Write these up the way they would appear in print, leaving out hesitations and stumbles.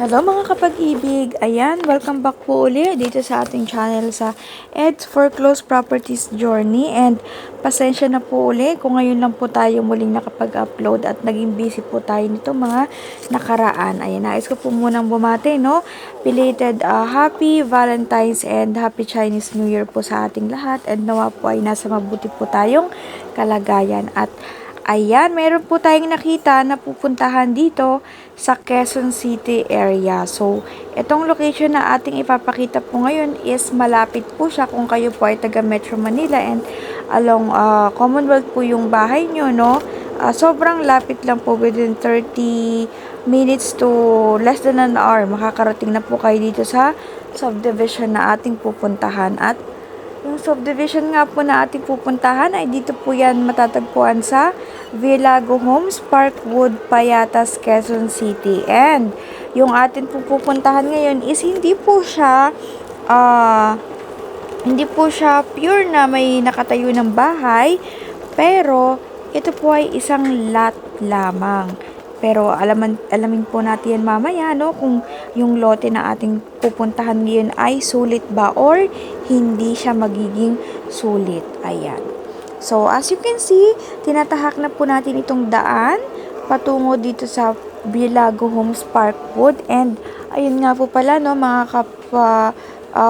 Hello mga kapag-ibig! Ayan, welcome back po ulit dito sa ating channel sa Ed's Foreclosed Properties Journey. And pasensya na po ulit kung ngayon lang po tayo muling nakapag-upload at naging busy po tayo nito mga nakaraan. Ayan, nais ko po munang bumati, no? Belated Happy Valentine's and Happy Chinese New Year po sa ating lahat. And nawa po ay nasa mabuti po tayong kalagayan. At ayan, meron po tayong nakita na pupuntahan dito sa Quezon City area. So, itong location na ating ipapakita po ngayon is malapit po siya kung kayo po ay taga Metro Manila and along Commonwealth po yung bahay nyo, no? Sobrang lapit lang po, within 30 minutes to less than an hour. Makakarating na po kayo dito sa subdivision na ating pupuntahan. At yung subdivision nga po na ating pupuntahan ay dito po yan matatagpuan sa Villago Homes, Parkwood, Payatas, Quezon City. And yung atin po pupuntahan ngayon is hindi po siya pure na may nakatayo ng bahay, pero ito po ay isang lot lamang. Pero alamin po natin yan mamaya, no, kung yung lote na ating pupuntahan ngayon ay sulit ba or hindi siya magiging sulit. Ayan. So, as you can see, tinatahak na po natin itong daan patungo dito sa Villago Homes Parkwood. And ayun nga po pala, no, mga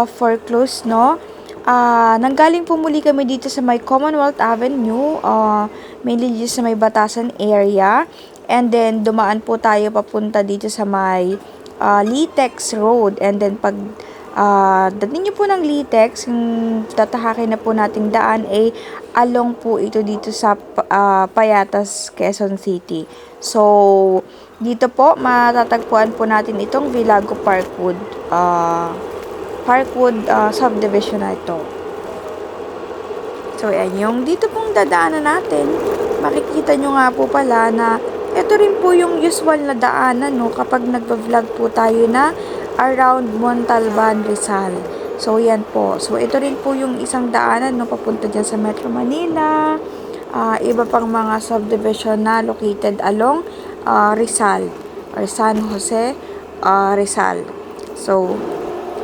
foreclosed, no. Nanggaling po muli kami dito sa may Commonwealth Avenue, mainly dito sa may Batasan area. And then, dumaan po tayo papunta dito sa may Litex Road. And then, pag dating nyo po ng Litex, yung tatahakin na po nating daan ay along po ito dito sa Payatas, Quezon City. So, dito po, matatagpuan po natin itong Villago Parkwood subdivision na ito. So, ayan, yung dito pong dadaanan natin, makikita nyo nga po pala na ito rin po yung usual na daanan, no, kapag nagva-vlog po tayo na around Montalban, Rizal. So, yan po. So, ito rin po yung isang daanan, no, papunta dyan sa Metro Manila. Iba pang mga subdivision na located along Rizal or San Jose, Rizal. So,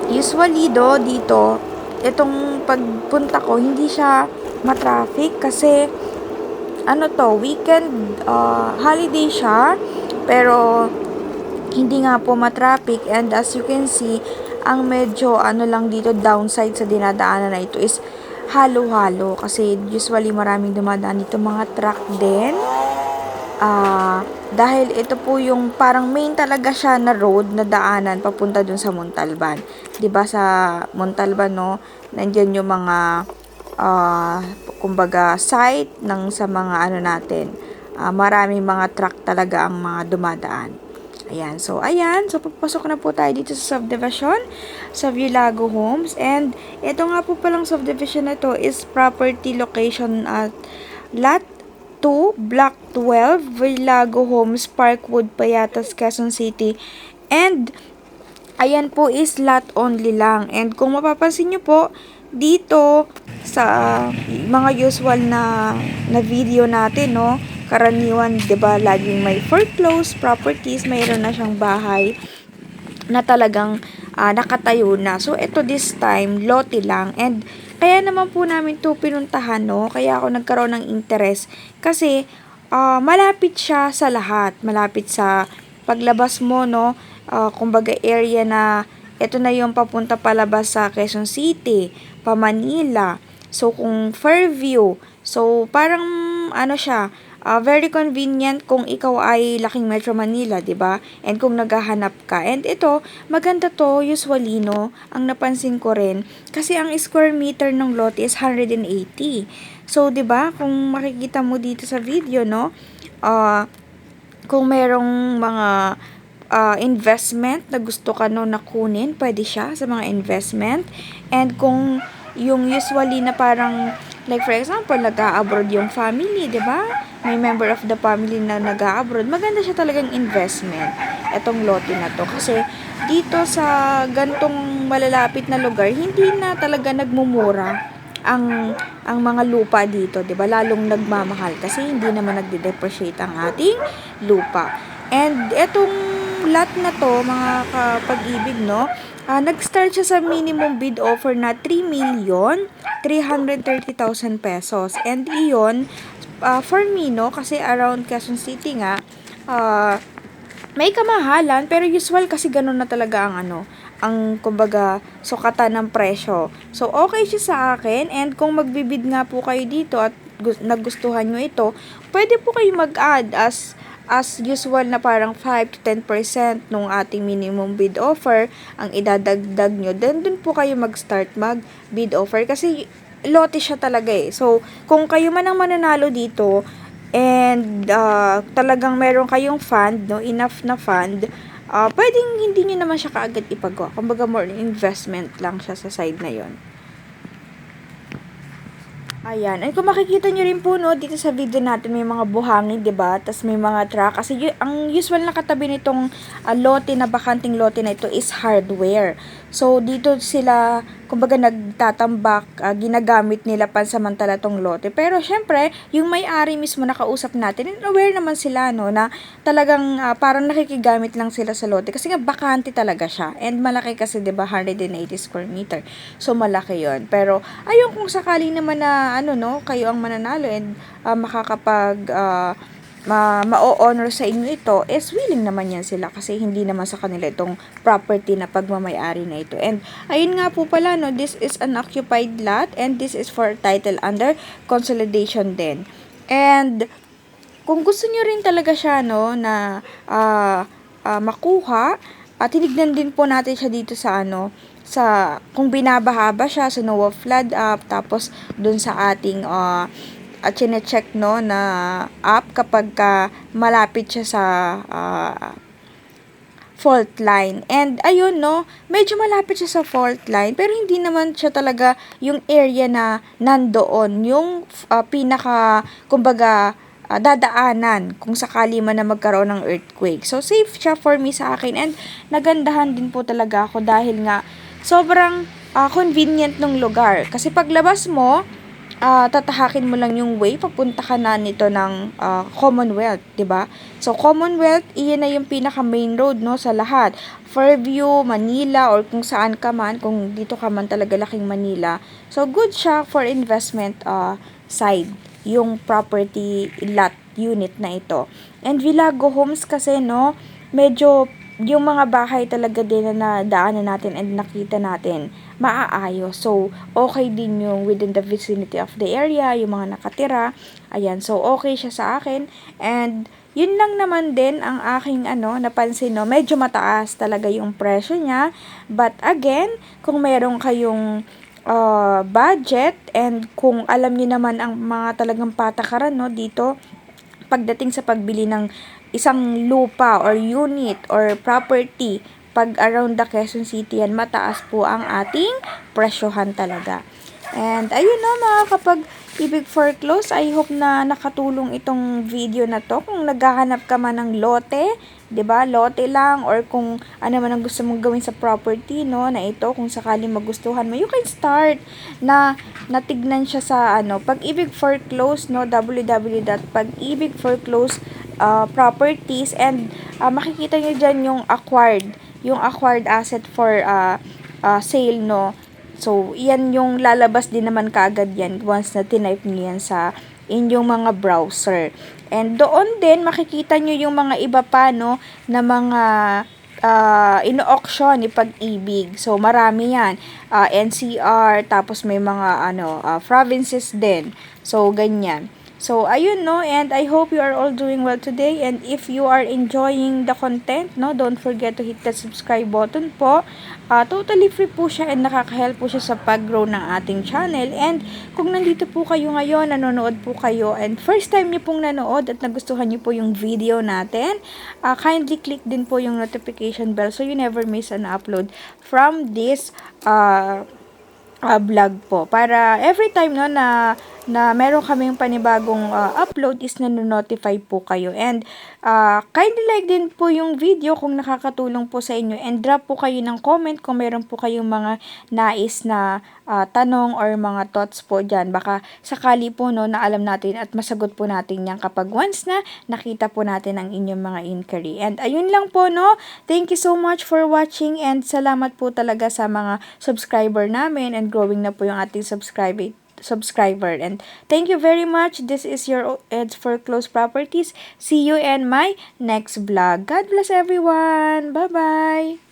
usually dito, itong pagpunta ko, hindi siya matraffic kasi weekend holiday siya, pero hindi nga po matraffic. And as you can see, ang medyo lang dito downside sa dinadaanan na ito is halo-halo kasi usually maraming dumadaan dito mga truck din. Dahil ito po yung parang main talaga siya na road na daanan papunta dun sa Montalban. 'Di ba sa Montalban, no, nandiyan yung mga kumbaga site ng sa mga natin. Maraming mga truck talaga ang mga dumadaan. Ayan. So, papasok na po tayo dito sa subdivision, sa Villago Homes. And, ito nga po palang subdivision na ito is property location at Lot 2, Block 12, Villago Homes, Parkwood, Payatas, Quezon City. And, ayan po is lot only lang. And, kung mapapansin nyo po, dito sa mga usual na video natin, no, karaniwan, 'di ba, laging may foreclosed properties, mayroon na siyang bahay na talagang nakatayo na. So ito this time lote lang, and kaya naman po namin 'to pinuntahan, no. Kaya ako nagkaroon ng interest kasi malapit siya sa lahat. Malapit sa paglabas mo, no. Kumbaga area na ito na yung papunta palabas sa Quezon City, pa Manila. So, kung Fairview, so parang siya, very convenient kung ikaw ay laking Metro Manila, 'di ba? And kung naghahanap ka. And ito, maganda to usually, no. Ang napansin ko rin kasi ang square meter ng lot is 180. So, 'di ba? Kung makikita mo dito sa video, no, kung merong mga investment na gusto ka na kunin, pwede siya sa mga investment. And kung yung usually na parang, like for example, nag-a-abroad yung family, di ba? May member of the family na nag-a-abroad, maganda siya talagang investment, etong lote na to. Kasi dito sa gantong malalapit na lugar, hindi na talaga nagmumura ang mga lupa dito, 'di ba? Lalong nagmamahal kasi hindi naman nagde-depreciate ang ating lupa. And etong lot na to, mga kapag-ibig, no, nag-start siya sa minimum bid offer na 3,330,000 pesos. And iyon, for me, no, kasi around Quezon City nga, may kamahalan, pero usual kasi ganun na talaga ang kumbaga sukatan ng presyo. So okay siya sa akin, and kung magbibid nga po kayo dito at nagustuhan nyo ito, pwede po kayo mag-add as usual na parang 5 to 10% nung ating minimum bid offer ang idadagdag nyo. Then dun po kayo mag-start mag-bid offer kasi lote siya talaga eh. So kung kayo man ang mananalo dito, and talagang meron kayong fund, no, enough na fund, pwedeng hindi nyo naman siya kaagad ipagawa. Kumbaga more investment lang siya sa side na yon. Ayan. And kung makikita nyo rin po, no, dito sa video natin may mga buhangin, 'di ba? Tas may mga truck. Kasi ang usual na katabi nitong lote na bakanting lote na ito is hardware. So, dito sila, kumbaga nagtatambak, ginagamit nila pansamantala tong lote. Pero, syempre, yung may-ari mismo nakausap natin, and aware naman sila, no, na talagang parang nakikigamit lang sila sa lote. Kasi nga, bakante talaga siya. And malaki kasi, 'di ba, 180 square meter. So, malaki yon. Pero, ayun, kung sakali naman na, no, kayo ang mananalo and makakapag ma-honor sa inyo ito, is willing naman yan sila kasi hindi naman sa kanila itong property na pagmamayari na ito. And ayun nga po pala, no, this is an occupied lot and this is for title under consolidation din. And kung gusto nyo rin talaga siya, no, na makuha, tinignan din po natin siya dito sa sa kung binabaha ba siya, sa NOAA flood up, tapos dun sa ating chine-check, no, na app kapag malapit siya sa fault line. And ayun, no, medyo malapit siya sa fault line, pero hindi naman siya talaga yung area na nandoon, yung pinaka, kumbaga, dadaanan kung sakali man na magkaroon ng earthquake. So, safe siya for me sa akin, and nagandahan din po talaga ako dahil nga sobrang convenient ng lugar. Kasi paglabas mo, tatahakin mo lang yung way, papunta ka na nito ng Commonwealth, 'di ba? So Commonwealth, iyan na yung pinaka main road, no, sa lahat. Fairview, Manila, or kung saan ka man, kung dito ka man talaga laking Manila. So good siya for investment side, yung property lot unit na ito. And Villago Homes kasi, no, medyo yung mga bahay talaga din na nadaanan natin and nakita natin, maaayos. So, okay din yung within the vicinity of the area, yung mga nakatira. Ayan, so okay siya sa akin. And yun lang naman din ang aking napansin, no, medyo mataas talaga yung presyo niya. But again, kung meron kayong budget, and kung alam niyo naman ang mga talagang patakaran, no, dito pagdating sa pagbili ng isang lupa or unit or property, pag around the Quezon City yan, mataas po ang ating presyohan talaga. And ayun na, mga kapag-ibig foreclose, I hope na nakatulong itong video na to. Kung naghahanap ka man ng lote, 'di ba? Lote lang, or kung ano man ang gusto mong gawin sa property, no, na ito, kung sakaling magustuhan mo, you can start na natignan siya sa Pag-ibig foreclose, no, www.pag-ibig foreclose properties, and makikita niyo diyan yung acquired asset for sale, no. So, yan yung lalabas din naman kaagad yan once na tinype nyo yan sa inyong mga browser. And doon din, makikita nyo yung mga iba pa, no, na mga ino-auction ni Pag-ibig. So, marami yan. NCR, tapos may mga provinces din. So, ganyan. So, ayun, no, and I hope you are all doing well today, and if you are enjoying the content, no, don't forget to hit the subscribe button po. Totally free po siya, and nakaka-help po siya sa pag-grow ng ating channel. And kung nandito po kayo ngayon, nanonood po kayo, and first time niyo pong nanood at nagustuhan niyo po yung video natin, kindly click din po yung notification bell so you never miss an upload from this vlog po, para every time, no, na na meron kaming panibagong upload is nanonotify po kayo. And kindly like din po yung video kung nakakatulong po sa inyo, and drop po kayo ng comment kung meron po kayong mga nais na tanong or mga thoughts po dyan. Baka sakali po no, na alam natin at masagot po natin yan kapag once na nakita po natin ang inyong mga inquiry. And ayun lang po no, thank you so much for watching, and salamat po talaga sa mga subscriber namin, and growing na po yung ating subscriber. And thank you very much. This is your Eds for Close Properties. See you in my next vlog. God bless everyone. Bye-bye.